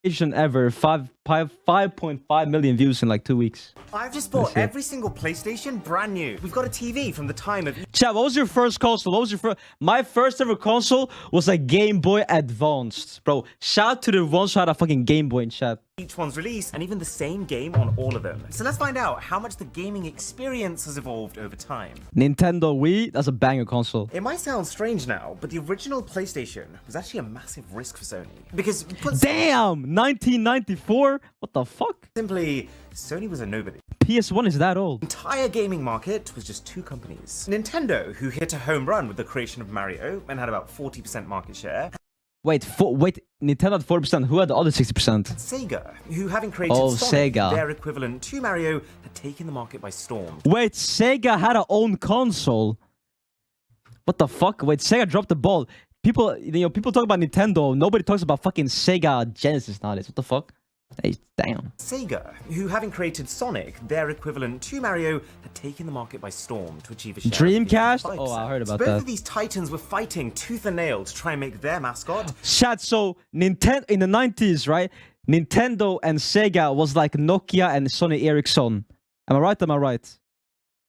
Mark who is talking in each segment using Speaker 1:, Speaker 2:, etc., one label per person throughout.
Speaker 1: ever. 5.5 million views in like 2 weeks.
Speaker 2: I've just bought every single PlayStation brand new. We've got a TV from the time of...
Speaker 1: Chat, what was your first console? What was your first? My first ever console was a Game Boy Advanced, bro. Shout out to the ones who had a fucking Game Boy in chat.
Speaker 2: each one's release, and even the same game on all of them. So let's find out how much the gaming experience has evolved over time.
Speaker 1: Nintendo Wii, that's a banger console.
Speaker 2: It might sound strange now, but the original PlayStation was actually a massive risk for Sony. Because...
Speaker 1: Damn! 1994? What the fuck?
Speaker 2: Simply, Sony was a nobody.
Speaker 1: PS1 is that old.
Speaker 2: The entire gaming market was just two companies. Nintendo, who hit a home run with the creation of Mario and had about 40% market share.
Speaker 1: Wait, Nintendo had 40%. Who had the other 60%?
Speaker 2: Sega, who having created Sonic, their equivalent to Mario, had taken the market by storm.
Speaker 1: Wait, Sega had her own console? What the fuck? Wait, Sega dropped the ball. People, people talk about Nintendo. Nobody talks about fucking Sega Genesis nowadays. What the fuck? Hey, damn.
Speaker 2: Sega, who having created Sonic, their equivalent to Mario, had taken the market by storm to achieve a share
Speaker 1: Dreamcast?
Speaker 2: of 55%.
Speaker 1: Oh, I heard about
Speaker 2: both
Speaker 1: that.
Speaker 2: Both of these titans were fighting tooth and nail to try and make their mascot.
Speaker 1: Chat, so Nintendo in the 90s, right? Nintendo and Sega was like Nokia and Sony Ericsson. Am I right? Am I right?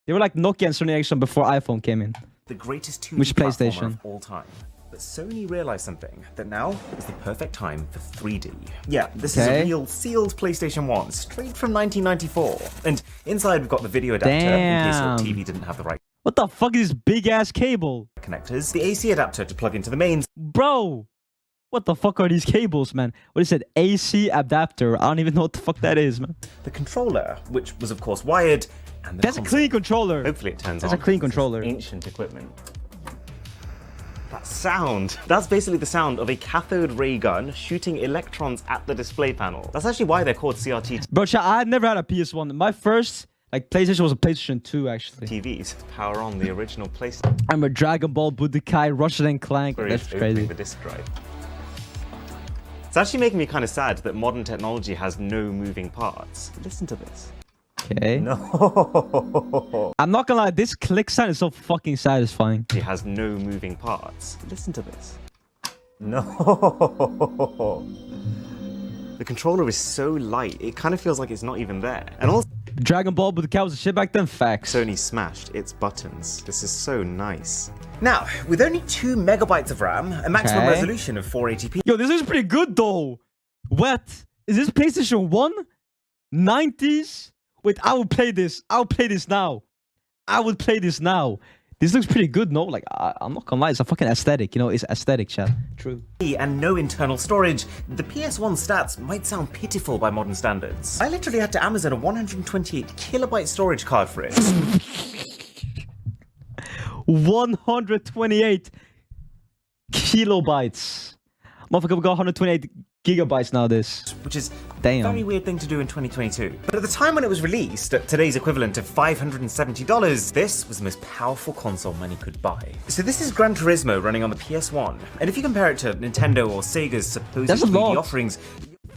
Speaker 1: They were like Nokia and Sony Ericsson before iPhone came in.
Speaker 2: The greatest 2D
Speaker 1: Which PlayStation?
Speaker 2: platformer of all time. But Sony realized something, that now is the perfect time for 3D. Yeah, this is a real sealed PlayStation 1, straight from 1994. And inside we've got the video adapter, in case your TV didn't have the right...
Speaker 1: What the fuck is this big-ass cable?
Speaker 2: ...connectors, the AC adapter to plug into the mains.
Speaker 1: Bro! What the fuck are these cables, man? What is it? AC adapter. I don't even know what the fuck that is, man.
Speaker 2: The controller, which was of course wired, and the
Speaker 1: That's a clean controller.
Speaker 2: Hopefully it turns on.
Speaker 1: That's a clean controller.
Speaker 2: Ancient equipment. That sound. That's basically the sound of a cathode ray gun shooting electrons at the display panel. That's actually why they're called CRT.
Speaker 1: Bro, I had never had a PS1. My first PlayStation was a PlayStation 2, actually.
Speaker 2: TVs to power on the original PlayStation.
Speaker 1: I'm a Dragon Ball, Budokai, Ratchet and Clank. That's crazy.
Speaker 2: The disc drive. It's actually making me kind of sad that modern technology has no moving parts. Listen to this.
Speaker 1: Okay.
Speaker 2: No.
Speaker 1: I'm not gonna lie, this click sound is so fucking satisfying.
Speaker 2: It has no moving parts. Listen to this. No. The controller is so light, it kind of feels like it's not even there. And also,
Speaker 1: Dragon Ball Budokai was a shit back then, facts.
Speaker 2: Sony smashed its buttons. This is so nice. Now, with only 2 megabytes of RAM, a maximum resolution of 480p.
Speaker 1: Yo, this is pretty good though. What? Is this PlayStation 1? 90s? Wait, I would play this. I'll play this now. I would play this now. This looks pretty good, no? Like, I'm not gonna lie, it's a fucking aesthetic. You know, it's aesthetic, chat. True.
Speaker 2: And no internal storage. The PS1 stats might sound pitiful by modern standards. I literally had to Amazon a 128 kilobyte storage card for it.
Speaker 1: 128 kilobytes. Motherfucker, we got 128 gigabytes nowadays.
Speaker 2: Which is
Speaker 1: damn.
Speaker 2: A very weird thing to do in 2022. But at the time when it was released, at today's equivalent of $570, this was the most powerful console money could buy. So this is Gran Turismo running on the PS1. And if you compare it to Nintendo or Sega's supposed 3D offerings,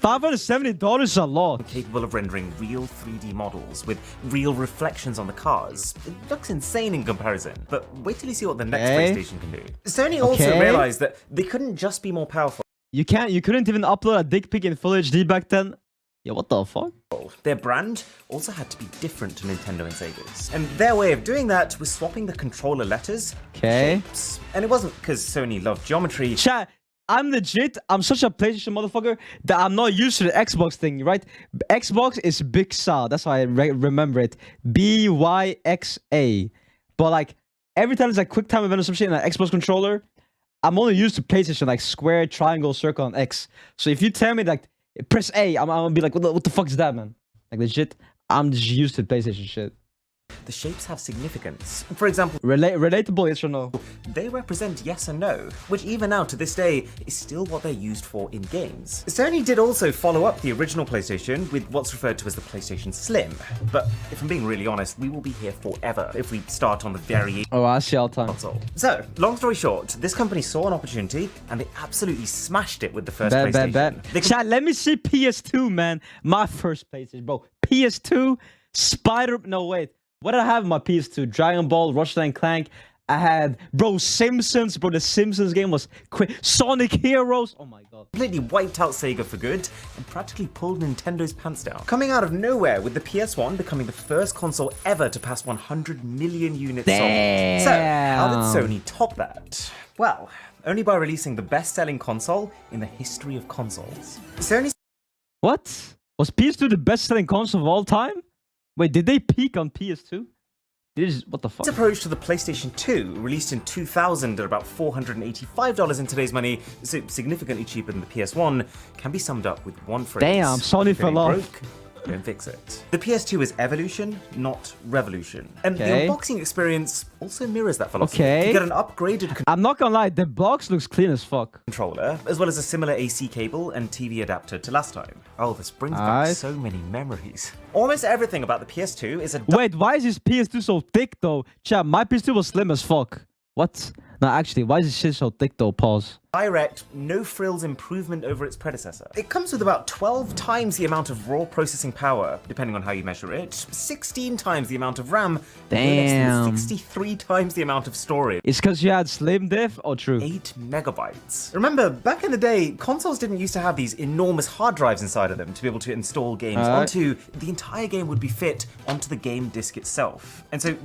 Speaker 1: $570 is a lot.
Speaker 2: Capable of rendering real 3D models with real reflections on the cars. It looks insane in comparison. But wait till you see what the next PlayStation can do. Sony also realized that they couldn't just be more powerful.
Speaker 1: You couldn't even upload a dick pic in full HD back then? Yeah, what the fuck?
Speaker 2: Their brand also had to be different to Nintendo and Sega's. And their way of doing that was swapping the controller letters, shapes. And it wasn't because Sony loved geometry.
Speaker 1: Chat, I'm legit, I'm such a PlayStation motherfucker that I'm not used to the Xbox thing, right? Xbox is Big Sa, that's why I remember it. BYXA. But like, every time there's a quick time event or some shit in an Xbox controller, I'm only used to PlayStation, like square, triangle, circle, and X. So if you tell me like press A, I'm gonna be like, what the fuck is that, man? Like legit, I'm just used to PlayStation shit.
Speaker 2: The shapes have significance. For example,
Speaker 1: relatable, yes or no?
Speaker 2: They represent yes and no, which even now to this day is still what they're used for in games. Sony did also follow up the original PlayStation with what's referred to as the PlayStation Slim. But if I'm being really honest, we will be here forever if we start on the variation.
Speaker 1: Oh, I see all the time.
Speaker 2: Console. So, long story short, this company saw an opportunity and they absolutely smashed it with the first PlayStation.
Speaker 1: Chat, let me see PS2, man. My first PlayStation, bro. PS2, no wait. What did I have in my PS2? Dragon Ball, Ratchet and Clank. I had, bro, Simpsons. Bro, the Simpsons game was quick. Sonic Heroes. Oh my god.
Speaker 2: Completely wiped out Sega for good and practically pulled Nintendo's pants down. Coming out of nowhere with the PS1 becoming the first console ever to pass 100 million units sold. So, how did Sony top that? Well, only by releasing the best-selling console in the history of consoles. Sony.
Speaker 1: What? Was PS2 the best-selling console of all time? Wait, did they peak on PS2? What the fuck?
Speaker 2: Its approach to the PlayStation 2, released in 2000 at about $485 in today's money, so significantly cheaper than the PS1, can be summed up with one phrase.
Speaker 1: Damn, Sony fell off.
Speaker 2: Don't fix it. The PS2 is evolution, not revolution. And the unboxing experience also mirrors that philosophy. You get an upgraded
Speaker 1: I'm not gonna lie, the box looks clean as fuck.
Speaker 2: Controller, as well as a similar AC cable and TV adapter to last time. Oh, this brings back so many memories. Almost everything about the PS2 is a...
Speaker 1: Wait, why is this PS2 so thick though? Chat, my PS2 was slim as fuck. What? No, actually, why is this shit so thick though? Pause.
Speaker 2: Direct, no-frills improvement over its predecessor. It comes with about 12 times the amount of raw processing power, depending on how you measure it, 16 times the amount of RAM, and 63 times the amount of storage.
Speaker 1: It's because you had slim diff or true?
Speaker 2: 8 megabytes. Remember, back in the day, consoles didn't used to have these enormous hard drives inside of them to be able to install games onto. The entire game would be fit onto the game disc itself. And so...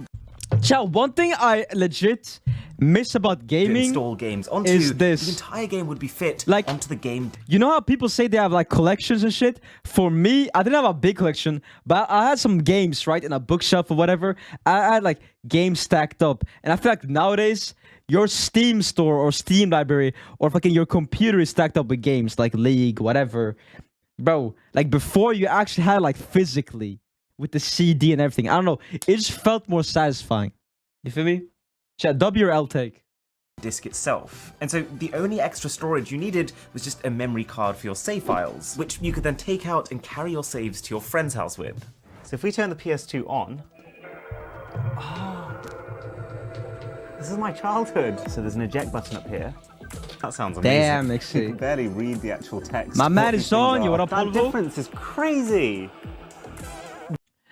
Speaker 1: Chat, one thing I legit miss about gaming
Speaker 2: install games onto
Speaker 1: is this.
Speaker 2: The entire game would be fit onto the game.
Speaker 1: You know how people say they have like collections and shit? For me, I didn't have a big collection, but I had some games, right, in a bookshelf or whatever. I had like games stacked up. And I feel like nowadays, your Steam store or Steam library or fucking your computer is stacked up with games like League, whatever. Bro, like before you actually had like physically with the CD and everything. I don't know. It just felt more satisfying. You feel me? Chat, W or L take?
Speaker 2: Disc itself. And so the only extra storage you needed was just a memory card for your save files, which you could then take out and carry your saves to your friend's house with. So if we turn the PS2 on... Oh, this is my childhood. So there's an eject button up here. That sounds amazing.
Speaker 1: Damn, Mixie.
Speaker 2: You can barely read the actual text.
Speaker 1: My man is on you. What up,
Speaker 2: That difference is crazy.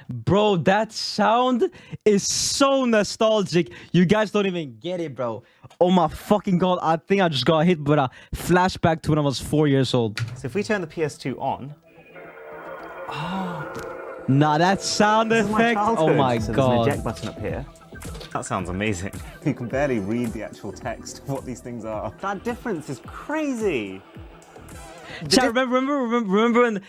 Speaker 1: Bro, that sound is so nostalgic. You guys don't even get it, bro. Oh my fucking god, I think I just got hit with a flashback to when I was 4 years old.
Speaker 2: So if we turn the PS2 on...
Speaker 1: Nah, that sound effect, oh my
Speaker 2: so
Speaker 1: god.
Speaker 2: There's an eject button up here. That sounds amazing. You can barely read the actual text of what these things are. That difference is crazy.
Speaker 1: Chat, remember when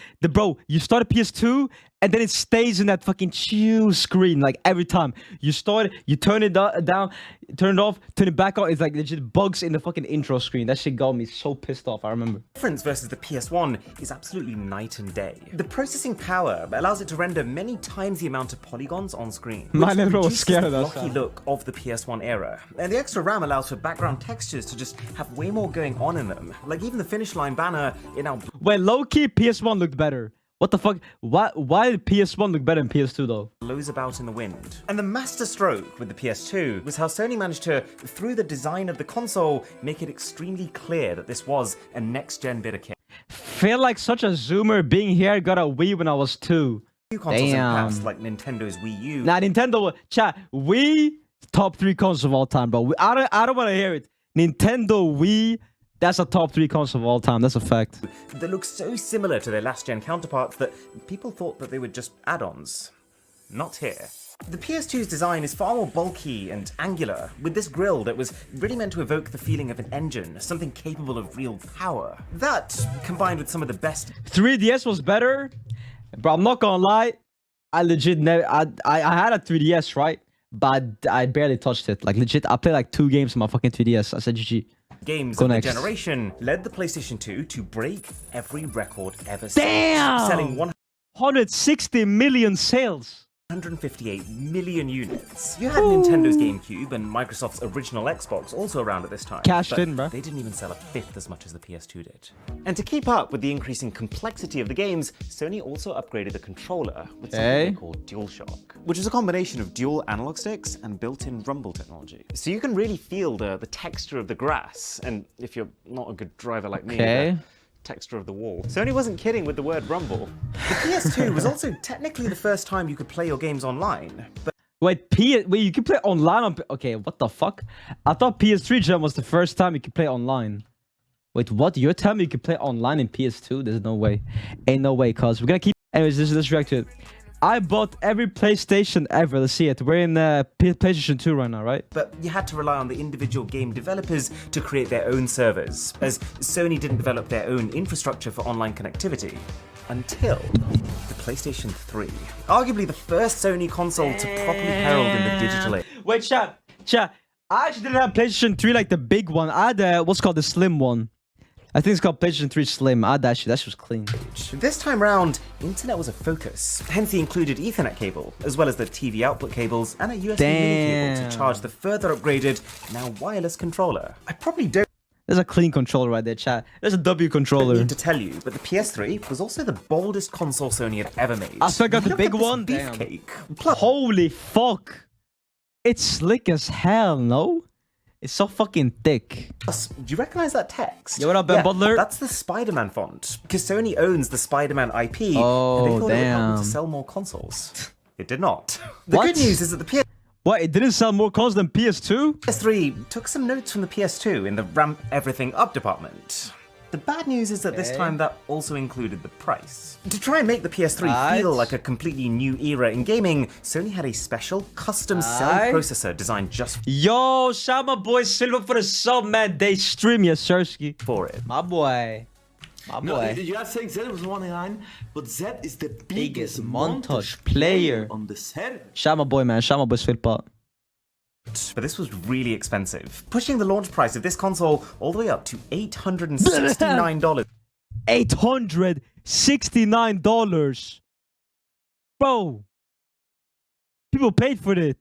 Speaker 1: you start a PS2 and then it stays in that fucking chill screen like every time you start it, you turn it down, turn it off, turn it back on. It's like legit bugs in the fucking intro screen. That shit got me so pissed off. I remember.
Speaker 2: The difference versus the PS1 is absolutely night and day. The processing power allows it to render many times the amount of polygons on screen.
Speaker 1: My little was scared of that
Speaker 2: blocky look of the PS1 era, and the extra RAM allows for background textures to just have way more going on in them. Like even the finish line banner in our...
Speaker 1: Wait, low-key PS1 looked better. What the fuck? Why did PS1 look better than PS2 though?
Speaker 2: Blows about in the wind. And the master stroke with the PS2 was how Sony managed to, through the design of the console, make it extremely clear that this was a next-gen bit of kit.
Speaker 1: Feel like such a zoomer being here. I got a Wii when I was 2.
Speaker 2: Consoles in the past, like Nintendo's Wii U.
Speaker 1: Nah, Nintendo, chat, Wii, top 3 console of all time, bro. I don't want to hear it. Nintendo Wii, that's a top 3 console of all time. That's a fact.
Speaker 2: They look so similar to their last-gen counterparts that people thought that they were just add-ons. Not here. The PS2's design is far more bulky and angular, with this grille that was really meant to evoke the feeling of an engine, something capable of real power. That, combined with some of the best...
Speaker 1: 3DS was better, bro. I'm not gonna lie. I legit never... I had a 3DS, right? But I barely touched it. Like, legit, I played like 2 games on my fucking 3DS. I said GG.
Speaker 2: Games of the generation led the PlayStation 2 to break every record ever set.
Speaker 1: Damn!
Speaker 2: Selling
Speaker 1: 160 million sales.
Speaker 2: 158 million units. You had Nintendo's GameCube and Microsoft's original Xbox also around at this time.
Speaker 1: Cashed in, bro.
Speaker 2: They didn't even sell a fifth as much as the PS2 did. And to keep up with the increasing complexity of the games, Sony also upgraded the controller with something they call DualShock, which is a combination of dual analog sticks and built-in rumble technology. So you can really feel the texture of the grass, and if you're not a good driver like me, the texture of the wall. Sony wasn't kidding with the word rumble. The PS2 was also technically the first time you could play your games online, but
Speaker 1: Wait, you can play online on... Okay, what the fuck? I thought PS3 gen was the first time you could play online. Wait, what? You're telling me you can play online in PS2? There's no way. Ain't no way, cuz. We're gonna keep... Anyways, let's react to it. I bought every PlayStation ever. Let's see it. We're in PlayStation 2 right now, right?
Speaker 2: But you had to rely on the individual game developers to create their own servers, as Sony didn't develop their own infrastructure for online connectivity. Until the PlayStation 3. Arguably the first Sony console to properly herald in the digital age.
Speaker 1: Wait, chat. I actually didn't have PlayStation 3 like the big one. I had what's called the slim one. I think it's called PlayStation 3 Slim. I had that shit. That shit was clean.
Speaker 2: This time round, internet was a focus. Hence the included Ethernet cable, as well as the TV output cables and a USB mini cable to charge the further upgraded, now wireless controller. I probably don't
Speaker 1: There's a clean controller right there, chat. There's a W controller.
Speaker 2: need to tell you, but the PS3 was also the boldest console Sony had ever made.
Speaker 1: I still got the
Speaker 2: Look
Speaker 1: big
Speaker 2: at this
Speaker 1: one. Damn.
Speaker 2: beefcake. Plus,
Speaker 1: Holy fuck. It's slick as hell, no? It's so fucking thick.
Speaker 2: do you recognize that text?
Speaker 1: Yo, what up, Ben Butler?
Speaker 2: That's the Spider-Man font, because Sony owns the Spider-Man IP,
Speaker 1: Oh,
Speaker 2: and they thought it would help them
Speaker 1: damn.
Speaker 2: to sell more consoles. It did not. The
Speaker 1: What?
Speaker 2: good news is that the
Speaker 1: What? It didn't sell more consoles than PS2?
Speaker 2: PS3 took some notes from the PS2 in the ramp everything up department. The bad news is that this time that also included the price. To try and make the PS3 feel like a completely new era in gaming, Sony had a special custom cell processor designed just
Speaker 1: Yo, shout my boy Silver for the sub, man. They stream ya, Sersky.
Speaker 2: for it.
Speaker 1: My boy. My
Speaker 3: No,
Speaker 1: boy.
Speaker 3: you guys saying Zed was 199, but Zed is the biggest
Speaker 1: montage
Speaker 3: montage
Speaker 1: player
Speaker 3: on the server.
Speaker 1: Shout my boy, man. Shout my boy Svilpa.
Speaker 2: But this was really expensive, pushing the launch price of this console all the way up to $869.
Speaker 1: $869. Bro. People paid for it.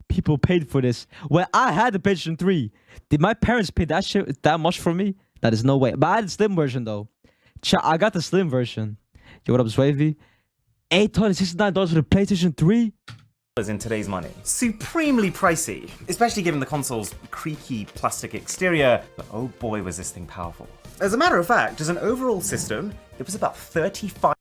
Speaker 1: People paid for this. When I had the PlayStation 3, did my parents pay that shit that much for me? That is no way. But I had the slim version though. I got the slim version. Yo, what up, Swavy? $869 for the PlayStation 3?
Speaker 2: In today's money. Supremely pricey, especially given the console's creaky plastic exterior, but oh boy was this thing powerful. As a matter of fact, as an overall system, it was about 35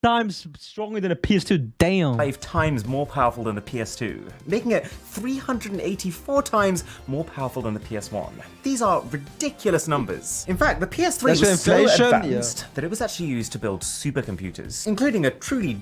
Speaker 1: times stronger than a PS2. Damn.
Speaker 2: times more powerful than the PS2, making it 384 times more powerful than the PS1. These are ridiculous numbers. In fact, the PS3
Speaker 1: That's
Speaker 2: was so
Speaker 1: inflation,
Speaker 2: advanced that it was actually used to build supercomputers, including a truly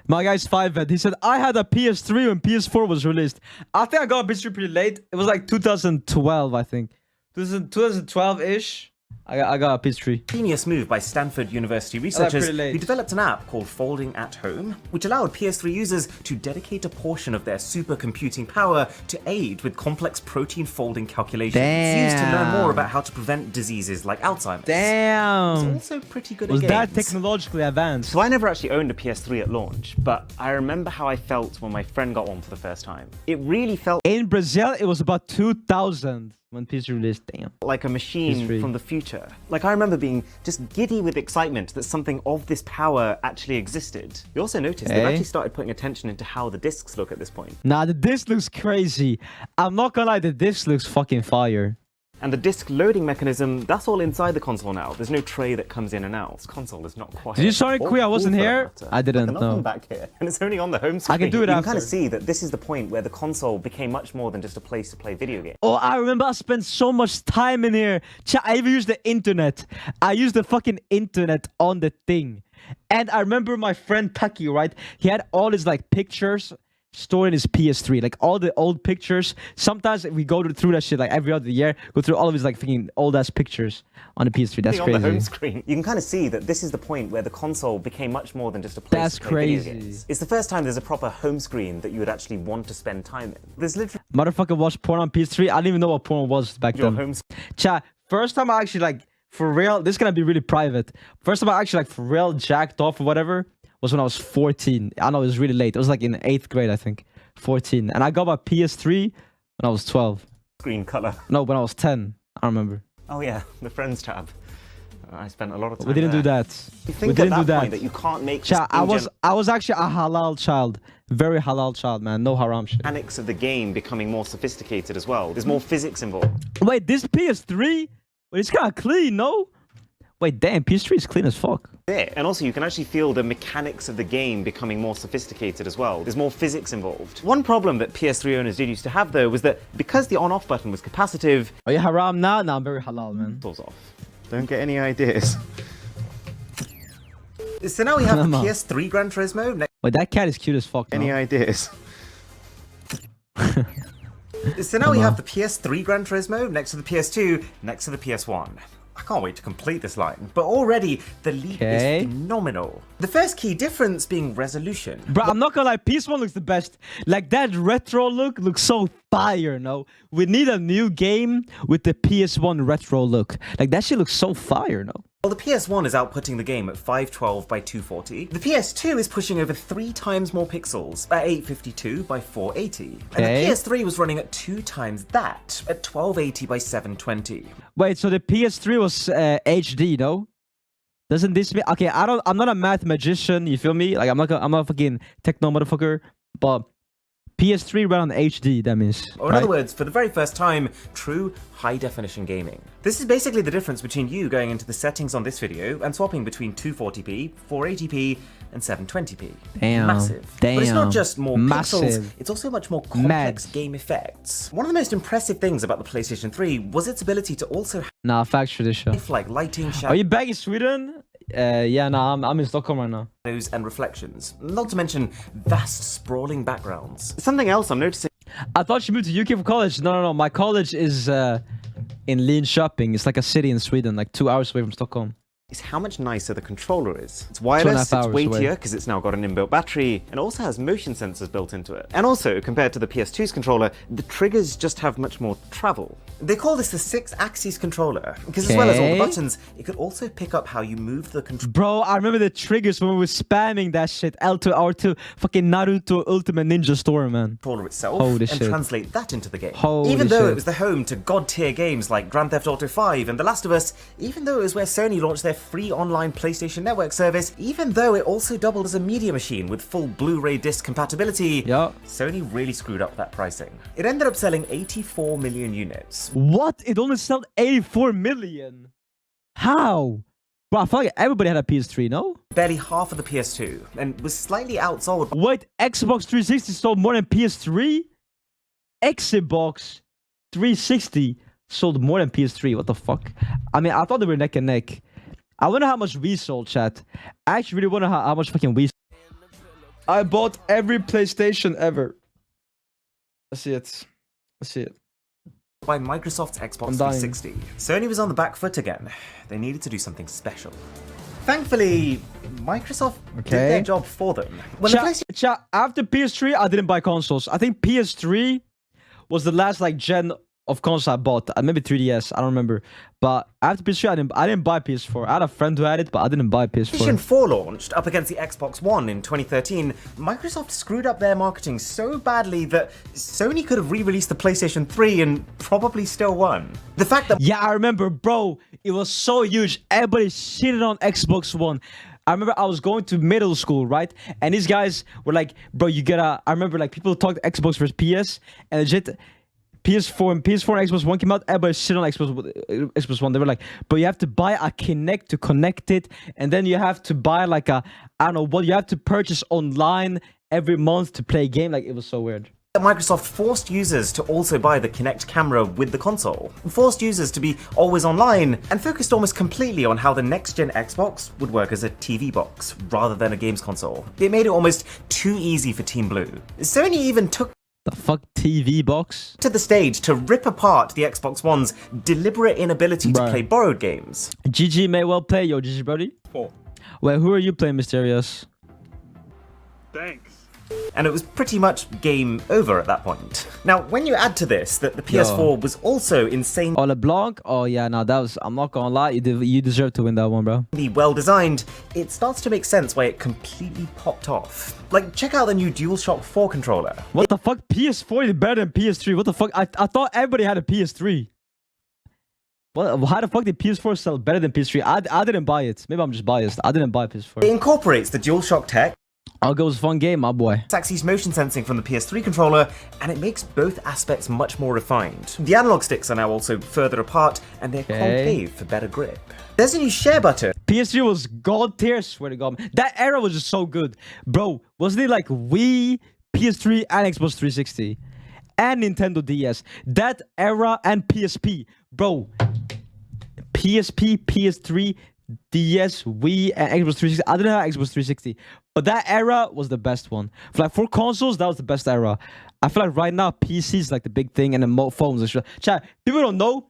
Speaker 1: My guy's 5vet. He said, I had a PS3 when PS4 was released. I think I got a PS3 pretty late. It was like 2012, I think. 2012-ish. I got a PS3.
Speaker 2: genius move by Stanford University researchers
Speaker 1: pretty late.
Speaker 2: who developed an app called Folding at Home, which allowed PS3 users to dedicate a portion of their supercomputing power to aid with complex protein folding calculations. It's used to learn more about how to prevent diseases like Alzheimer's.
Speaker 1: Damn.
Speaker 2: It's also pretty good
Speaker 1: Was
Speaker 2: at
Speaker 1: that
Speaker 2: games.
Speaker 1: technologically advanced?
Speaker 4: So I never actually owned a PS3 at launch, but I remember how I felt when my friend got one for the first time. It really felt
Speaker 1: In Brazil, it was about 2000 when PS3 released. Damn.
Speaker 4: like a machine
Speaker 1: PS3.
Speaker 4: from the future. Like I remember being just giddy with excitement that something of this power actually existed. You also notice they've actually started putting attention into how the discs look at this point.
Speaker 1: Nah, the disc looks crazy. I'm not gonna lie, the disc looks fucking fire.
Speaker 4: And the disc loading mechanism, that's all inside the console now. There's no tray that comes in and out. This console is not quiet.
Speaker 1: Did you Sonic
Speaker 4: Or
Speaker 1: Queen? I
Speaker 4: cool
Speaker 1: wasn't
Speaker 4: for that
Speaker 1: here.
Speaker 4: matter.
Speaker 1: I didn't
Speaker 4: Like, nothing
Speaker 1: know.
Speaker 4: back here. And it's only on the home screen.
Speaker 1: I can do it
Speaker 4: You
Speaker 1: after.
Speaker 4: can kind of see that this is the point where the console became much more than just a place to play video games.
Speaker 1: Oh, I remember I spent so much time in here. I even used the internet. I used the fucking internet on the thing. And I remember my friend Taki, right? He had all his like pictures stored in his PS3, like all the old pictures. Sometimes we go through that shit like every other year, go through all of his like fucking old ass pictures on the PS3. That's
Speaker 4: On the home
Speaker 1: crazy.
Speaker 4: screen, you can kind of see that this is the point where the console became much more than just a place
Speaker 1: That's
Speaker 4: to play video
Speaker 1: crazy.
Speaker 4: games. It's the first time there's a proper home screen that you would actually want to spend time in. There's literally
Speaker 1: Motherfucker watched porn on PS3. I didn't even know what porn was back
Speaker 4: your
Speaker 1: then.
Speaker 4: home screen.
Speaker 1: Chat, first time I actually like, for real, this is gonna be really private. First time I actually like for real jacked off or whatever was when I was 14. I know it was really late. It was like in 8th grade, I think. 14. And I got my PS3 when I was 12.
Speaker 4: Screen color.
Speaker 1: No, when I was 10. I remember.
Speaker 4: Oh yeah, the friends tab. I spent a lot of time
Speaker 1: We didn't do
Speaker 4: there.
Speaker 1: that.
Speaker 4: You
Speaker 1: We
Speaker 4: think
Speaker 1: didn't
Speaker 4: at
Speaker 1: do
Speaker 4: that point
Speaker 1: that.
Speaker 4: that you can't make
Speaker 1: Chat,
Speaker 4: just
Speaker 1: I was actually a halal child. Very halal child, man. No haram shit.
Speaker 4: mechanics of the game becoming more sophisticated as well. There's more physics involved.
Speaker 1: Wait, this PS3? Wait, it's kind of clean, no? Wait, damn, PS3 is clean as fuck.
Speaker 4: And also, you can actually feel the mechanics of the game becoming more sophisticated as well. There's more physics involved. One problem that PS3 owners did used to have, though, was that because the on-off button was capacitive...
Speaker 1: Are you haram now? No, I'm very halal, man.
Speaker 4: Falls off. Don't get any ideas.
Speaker 2: So now we have the PS3 Gran Turismo.
Speaker 1: Wait, that cat is cute as fuck.
Speaker 4: Any ideas?
Speaker 2: So now we have the PS3 Gran Turismo next to the PS2, next to the PS1. I can't wait to complete this line, but already the leap is phenomenal. The first key difference being resolution.
Speaker 1: Bro, I'm not gonna lie, PS1 looks the best. Like, that retro look looks so fire, no? We need a new game with the PS1 retro look. Like, that shit looks so fire, no?
Speaker 2: Well, the PS1 is outputting the game at 512 by 240. The PS2 is pushing over 3 times more pixels at 852 by 480. And the PS3 was running at 2 times that at 1280 by 720.
Speaker 1: Wait, so the PS3 was HD, no? Doesn't this mean... Okay, I'm not a math magician, you feel me? Like, I'm not a fucking techno motherfucker, but PS3 ran on HD, that means.
Speaker 2: Or in other words, for the very first time, true high-definition gaming. This is basically the difference between you going into the settings on this video and swapping between 240p, 480p, and 720p.
Speaker 1: Damn.
Speaker 2: Massive.
Speaker 1: Damn.
Speaker 2: But it's not just more
Speaker 1: Massive.
Speaker 2: pixels, it's also much more complex game effects. One of the most impressive things about the PlayStation 3 was its ability to also
Speaker 1: Nah, facts for this show.
Speaker 2: have like lighting, shadows.
Speaker 1: Are you back in Sweden? Yeah, nah, I'm in Stockholm right now.
Speaker 2: And reflections, not to mention vast sprawling backgrounds.
Speaker 4: Something else I'm noticing...
Speaker 1: I thought you moved to UK for college. No. My college is in Linköping. It's like a city in Sweden, like 2 hours away from Stockholm.
Speaker 4: is how much nicer the controller is. It's wireless, it's weightier because it's now got an inbuilt battery, and also has motion sensors built into it. And also, compared to the PS2's controller, the triggers just have much more travel.
Speaker 2: They call this the 6-axis controller, because as well as all the buttons, it could also pick up how you move the controller.
Speaker 1: Bro, I remember the triggers when we were spamming that shit. L2, R2, fucking Naruto Ultimate Ninja Storm, man.
Speaker 2: Controller itself,
Speaker 1: Holy
Speaker 2: and
Speaker 1: shit.
Speaker 2: translate that into the game.
Speaker 1: Holy
Speaker 2: even though
Speaker 1: shit.
Speaker 2: it was the home to god-tier games like Grand Theft Auto 5 and The Last of Us, even though it was where Sony launched their free online PlayStation Network service, even though it also doubled as a media machine with full Blu-ray disc compatibility, Sony really screwed up that pricing. It ended up selling 84 million units.
Speaker 1: What? It only sold 84 million? How? Bro, I feel like everybody had a PS3, no?
Speaker 2: Barely half of the PS2, and was slightly outsold.
Speaker 1: Wait, Xbox 360 sold more than PS3? Xbox 360 sold more than PS3. What the fuck? I mean, I thought they were neck and neck. I wonder how much Wii sold, chat. I actually really wonder how much fucking Wii sold. I bought every PlayStation ever. Let's see it. Let's see it.
Speaker 2: By Microsoft's Xbox 360. Sony was on the back foot again. They needed to do something special. Thankfully, Microsoft did their job for them. When
Speaker 1: after PS3, I didn't buy consoles. I think PS3 was the last like gen of console I bought. Maybe 3DS, I don't remember. But after PS3, I didn't buy PS4. I had a friend who had it, but I didn't buy PS4.
Speaker 2: PlayStation 4 launched up against the Xbox One in 2013. Microsoft screwed up their marketing so badly that Sony could have re-released the PlayStation 3 and probably still won. The fact that...
Speaker 1: Yeah, I remember, bro. It was so huge. Everybody shitted on Xbox One. I remember I was going to middle school, right? And these guys were like, bro, you gotta... I remember like people talked Xbox versus PS, and legit... PS4 and Xbox One came out, everybody shit on Xbox One. They were like, but you have to buy a Kinect to connect it, and then you have to buy like a, I don't know what, you have to purchase online every month to play a game. Like, it was so weird.
Speaker 2: Microsoft forced users to also buy the Kinect camera with the console, forced users to be always online, and focused almost completely on how the next-gen Xbox would work as a TV box rather than a games console. It made it almost too easy for Team Blue. Sony even took
Speaker 1: the fuck TV box?
Speaker 2: To the stage to rip apart the Xbox One's deliberate inability to play borrowed games.
Speaker 1: GG may well play, yo, GG Brody.
Speaker 3: 4.
Speaker 1: Wait, who are you playing, Mysterious?
Speaker 3: Thanks.
Speaker 2: And it was pretty much game over at that point. Now, when you add to this that the PS4 was also insane.
Speaker 1: Oh, LeBlanc? Oh, yeah, no, that was, I'm not gonna lie, you deserve to win that one, bro.
Speaker 2: Well designed, it starts to make sense why it completely popped off. Like, check out the new DualShock 4 controller.
Speaker 1: What the fuck? PS4 is better than PS3. What the fuck? I thought everybody had a PS3. What? How the fuck did PS4 sell better than PS3? I didn't buy it. Maybe I'm just biased. I didn't buy PS4.
Speaker 2: It incorporates the DualShock tech.
Speaker 1: I'll go with fun game, my boy.
Speaker 2: Axis motion sensing from the PS3 controller, and it makes both aspects much more refined. The analog sticks are now also further apart, and they're concave for better grip. There's a new share button.
Speaker 1: PS3 was god tier, swear to God. That era was just so good. Bro, wasn't it like Wii, PS3, and Xbox 360? And Nintendo DS. That era and PSP. Bro, PSP, PS3, DS, Wii, and Xbox 360. I didn't have Xbox 360, but that era was the best one. For consoles, that was the best era. I feel like right now, PC is like the big thing, and then phones and shit. Chat, people don't know.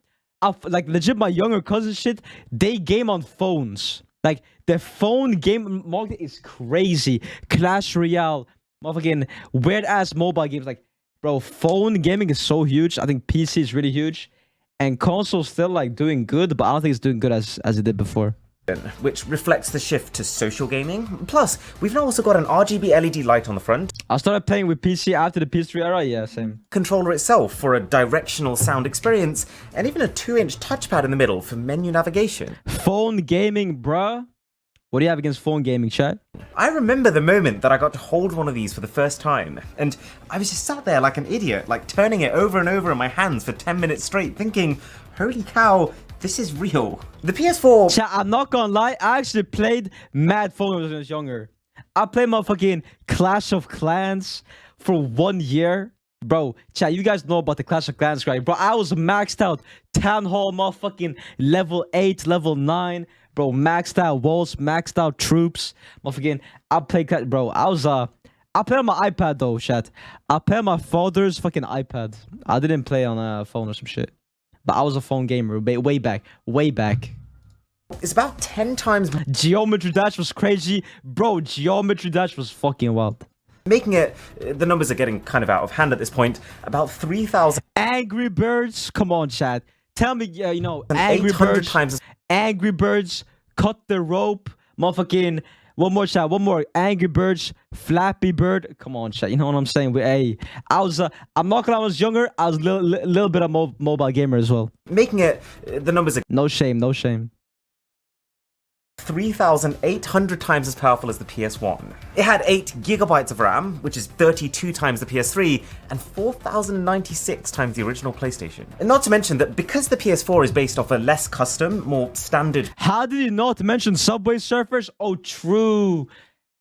Speaker 1: Like legit, my younger cousins shit, they game on phones. Like the phone game market is crazy. Clash Royale, motherfucking weird ass mobile games. Like, bro, phone gaming is so huge. I think PC is really huge, and consoles still like doing good, but I don't think it's doing good as it did before.
Speaker 2: Which reflects the shift to social gaming. Plus, we've now also got an RGB LED light on the front.
Speaker 1: I started playing with PC after the PS3 era, yeah, same.
Speaker 2: Controller itself for a directional sound experience, and even a 2-inch touchpad in the middle for menu navigation.
Speaker 1: Phone gaming, bruh. What do you have against phone gaming, chat?
Speaker 2: I remember the moment that I got to hold one of these for the first time, and I was just sat there like an idiot, like turning it over and over in my hands for 10 minutes straight, thinking, holy cow, this is real. The PS4...
Speaker 1: Chat, I'm not gonna lie, I actually played mad phone when I was younger. I played my fucking Clash of Clans for 1 year. Bro, chat, you guys know about the Clash of Clans, right? Bro, I was maxed out. Town Hall, motherfucking level 8, level 9. Bro, maxed out walls, maxed out troops. Motherfucking, I played, bro, I played on my iPad though, chat. I played on my father's fucking iPad. I didn't play on a phone or some shit. But I was a phone gamer way back. Way back.
Speaker 2: It's about 10 times...
Speaker 1: Geometry Dash was crazy. Bro, Geometry Dash was fucking wild.
Speaker 2: Making it... The numbers are getting kind of out of hand at this point. About 3,000...
Speaker 1: Angry Birds? Come on, chat. Tell me, you know, Angry Birds...
Speaker 2: times...
Speaker 1: Angry Birds, Cut the Rope, motherfucking... One more, chat. One more. Angry Birds, Flappy Bird. Come on, chat. You know what I'm saying? Hey, I'm not gonna lie, I was younger. I was a little bit of mobile gamer as well.
Speaker 2: Making it... The numbers are...
Speaker 1: No shame, no shame.
Speaker 2: 3,800 times as powerful as the PS1. It had 8 gigabytes of RAM, which is 32 times the PS3, and 4,096 times the original PlayStation. And not to mention that because the PS4 is based off a less custom, more standard...
Speaker 1: How did you not mention Subway Surfers? Oh, true.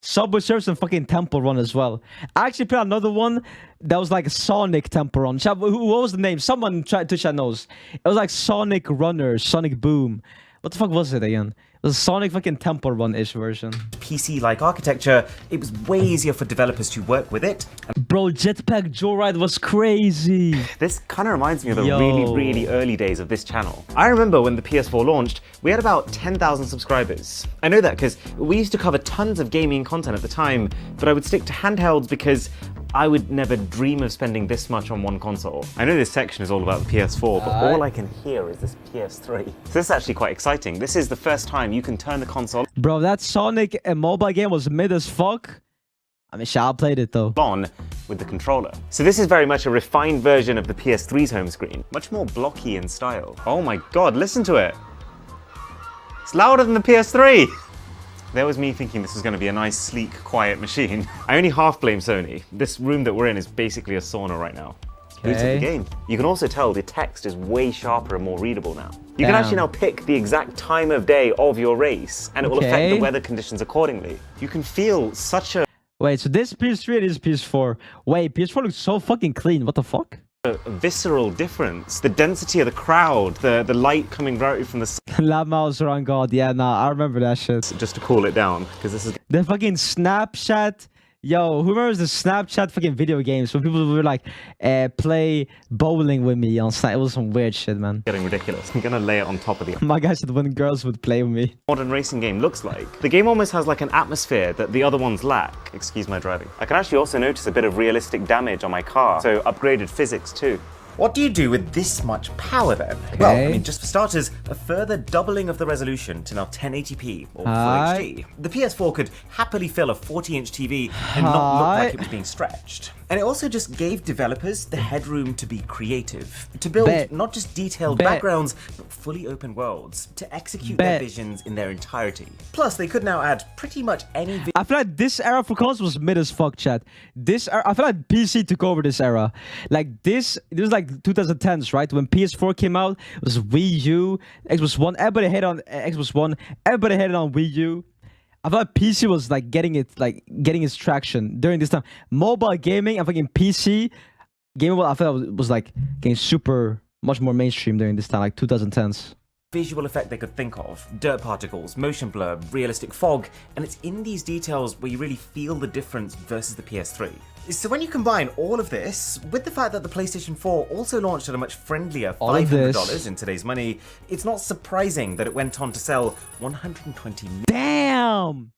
Speaker 1: Subway Surfers and fucking Temple Run as well. I actually played another one that was like Sonic Temple Run. What was the name? Someone tried to chat knows. It was like Sonic Runner, Sonic Boom. What the fuck was it again? It was a Sonic fucking Temple Run-ish version.
Speaker 2: PC-like architecture, it was way easier for developers to work with it.
Speaker 1: Bro, Jetpack Joyride was crazy.
Speaker 4: This kind of reminds me of the really early days of this channel. I remember when the PS4 launched, we had about 10,000 subscribers. I know that because we used to cover tons of gaming content at the time, but I would stick to handhelds because I would never dream of spending this much on one console. I know this section is all about the PS4, but all I can hear is this PS3. So this is actually quite exciting. This is the first time you can turn the console...
Speaker 1: Bro, that Sonic mobile game was mid as fuck. I mean, I played it though.
Speaker 4: ...on with the controller. So this is very much a refined version of the PS3's home screen. Much more blocky in style. Oh my god, listen to it. It's louder than the PS3. There was me thinking this was going to be a nice, sleek, quiet machine. I only half blame Sony. This room that we're in is basically a sauna right now. Boots of the game. You can also tell the text is way sharper and more readable now. You can actually now pick the exact time of day of your race, and it will affect the weather conditions accordingly. You can feel such a...
Speaker 1: Wait, so this PS3 and this PS4. Wait, PS4 looks so fucking clean. What the fuck?
Speaker 4: A visceral difference. The density of the crowd, the light coming directly from the...
Speaker 1: Lab mouse around God. Yeah, nah, I remember that shit.
Speaker 4: Just to cool it down, because this is...
Speaker 1: The fucking Snapchat. Yo, who remembers the Snapchat fucking video games where people were like, play bowling with me on Snap? It was some weird shit, man.
Speaker 4: Getting ridiculous. I'm gonna lay it on top of the...
Speaker 1: My guy said when girls would play with me.
Speaker 4: Modern racing game looks like. The game almost has like an atmosphere that the other ones lack. Excuse my driving. I can actually also notice a bit of realistic damage on my car, so upgraded physics too.
Speaker 2: What do you do with this much power then? Well, I mean, just for starters, a further doubling of the resolution to now 1080p or Full HD. The PS4 could happily fill a 40-inch TV and not look like it was being stretched. And it also just gave developers the headroom to be creative, to build
Speaker 1: Bet.
Speaker 2: not just detailed
Speaker 1: Bet.
Speaker 2: backgrounds, but fully open worlds, to execute their
Speaker 1: Bet.
Speaker 2: visions in their entirety. Plus, they could now add pretty much any
Speaker 1: I feel like this era for consoles was mid as fuck, chat. This era, I feel like PC took over this era. Like this was like 2010s, right? When PS4 came out, it was Wii U, Xbox One. Everybody hated on Xbox One. Everybody hated on Wii U. I feel like PC was like getting its traction during this time. Mobile gaming, I fucking PC gaming. I feel like was like getting super much more mainstream during this time, like 2010s.
Speaker 2: visual effect they could think of. Dirt particles, motion blur, realistic fog, and it's in these details where you really feel the difference versus the PS3. So when you combine all of this with the fact that the PlayStation 4 also launched at a much friendlier $500 in today's money, it's not surprising that it went on to sell 120 million.
Speaker 1: Damn!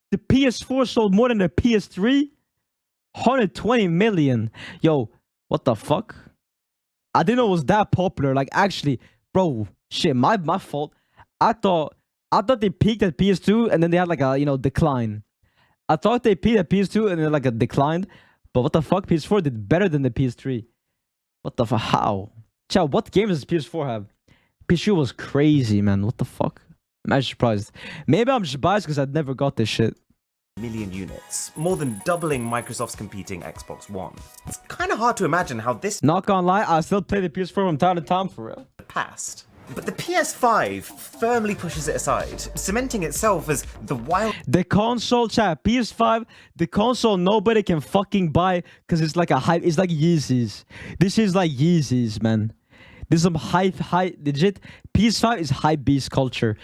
Speaker 1: The PS4 sold more than the PS3? 120 million. Yo, what the fuck? I didn't know it was that popular. Like, actually, bro, shit, my fault. I thought they peaked at PS2 and then they had like a, decline. I thought they peaked at PS2 and then like a declined. But what the fuck? PS4 did better than the PS3. What the fuck? How? Chow, what games does PS4 have? PS3 was crazy, man. What the fuck? I'm actually surprised. Maybe I'm just biased because I never got this shit.
Speaker 2: Million units, more than doubling Microsoft's competing Xbox One. It's kind of hard to imagine how this
Speaker 1: Not gonna lie, I still play the PS4 from time to time for real.
Speaker 2: passed. But the PS5 firmly pushes it aside, cementing itself as the wild.
Speaker 1: The console, chat, PS5, the console nobody can fucking buy because it's like a hype. It's like Yeezys. This is like Yeezys, man. This is some hype, legit. PS5 is hype beast culture.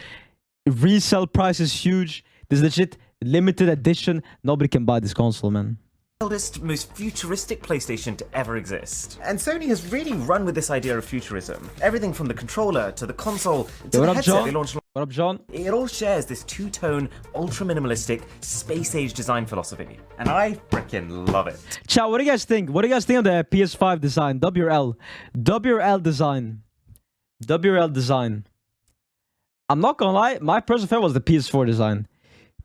Speaker 1: Resale price is huge. This legit limited edition. Nobody can buy this console, man.
Speaker 2: Wildest, most futuristic PlayStation to ever exist. And Sony has really run with this idea of futurism. Everything from the controller to the console to the headset they launched.
Speaker 1: What up, John?
Speaker 2: It all shares this two-tone, ultra-minimalistic, space-age design philosophy. And I freaking love it.
Speaker 1: Chat, what do you guys think? What do you guys think of the PS5 design? WRL. WRL design. WRL design. I'm not gonna lie, my personal favorite was the PS4 design.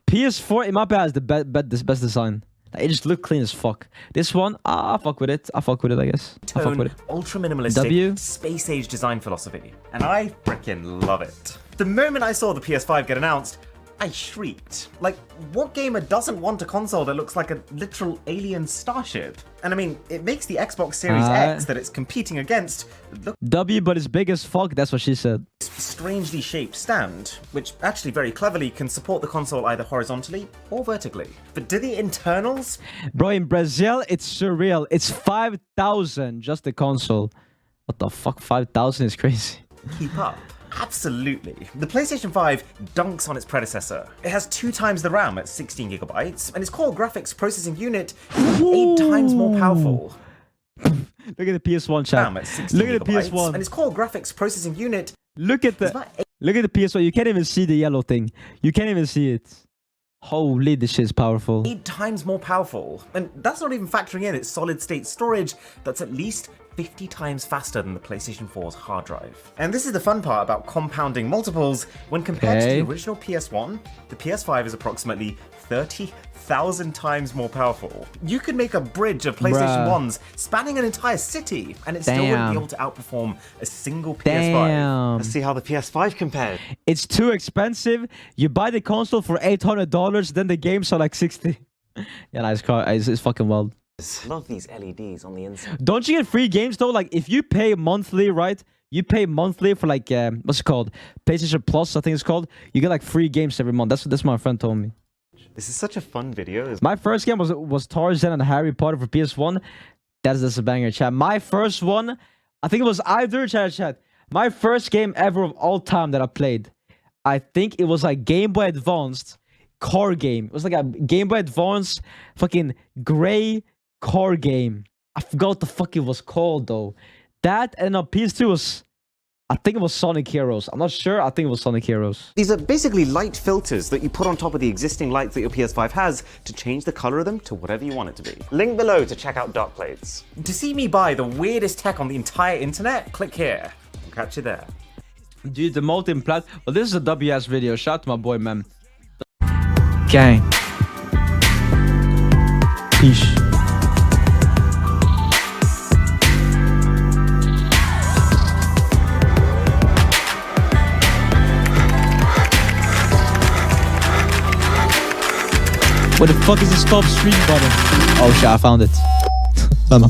Speaker 1: PS4, in my opinion, is the best design. Like, it just looked clean as fuck. This one, I fuck with it. I fuck with it, I guess. I fuck with it.
Speaker 2: Ultra-minimalistic, space-age design philosophy. And I freaking love it. The moment I saw the PS5 get announced, I shrieked. Like, what gamer doesn't want a console that looks like a literal alien starship? And I mean, it makes the Xbox Series X that it's competing against look
Speaker 1: W, but it's big as fuck. That's what she said.
Speaker 2: strangely shaped stand, which actually very cleverly can support the console either horizontally or vertically. But do the internals?
Speaker 1: Bro, in Brazil, it's surreal. It's 5,000 just the console. What the fuck? 5,000 is crazy.
Speaker 2: Keep up. Absolutely. The PlayStation 5 dunks on its predecessor. It has 2 times the RAM at 16 gigabytes, and its core graphics processing unit is 8 times more powerful.
Speaker 1: Look at the PS1 chat.
Speaker 2: RAM at 16
Speaker 1: Look at the
Speaker 2: gigabytes,
Speaker 1: PS1.
Speaker 2: and its core graphics processing unit
Speaker 1: Look at
Speaker 2: is
Speaker 1: the
Speaker 2: about
Speaker 1: PS1. You can't even see the yellow thing. You can't even see it. Holy, this shit's powerful.
Speaker 2: 8 times more powerful. And that's not even factoring in its solid-state storage that's at least 50 times faster than the PlayStation 4's hard drive. And this is the fun part about compounding multiples. When compared to the original PS1, the PS5 is approximately 30,000 times more powerful. You could make a bridge of PlayStation 1s spanning an entire city, and it still wouldn't be able to outperform a single PS5.
Speaker 4: Let's see how the PS5 compares.
Speaker 1: It's too expensive. You buy the console for $800, then the games are like 60. Yeah, nice car. It's fucking wild.
Speaker 4: Love these LEDs on the inside.
Speaker 1: Don't you get free games though? Like if you pay monthly, right? You pay monthly for like what's it called? PlayStation Plus, I think it's called. You get like free games every month. That's what my friend told me.
Speaker 4: This is such a fun video.
Speaker 1: My first game was Tarzan and Harry Potter for PS1. That's a banger, chat. My first one, I think it was either chat. My first game ever of all time that I played. I think it was like Game Boy Advanced car game. It was like a Game Boy Advance fucking gray car game. I forgot what the fuck it was called though. That and on PS2 was, I think it was Sonic Heroes. I'm not sure. I think it was Sonic Heroes.
Speaker 4: These are basically light filters that you put on top of the existing lights that your PS5 has to change the color of them to whatever you want it to be. Link below to check out dark plates.
Speaker 2: To see me buy the weirdest tech on the entire internet, click here. I'll catch you there.
Speaker 1: Dude, the multi-plat. Well, this is a WS video. Shout out to my boy, man. Gang. Peace. Where the fuck is the stop stream button? Oh shit, I found it. No.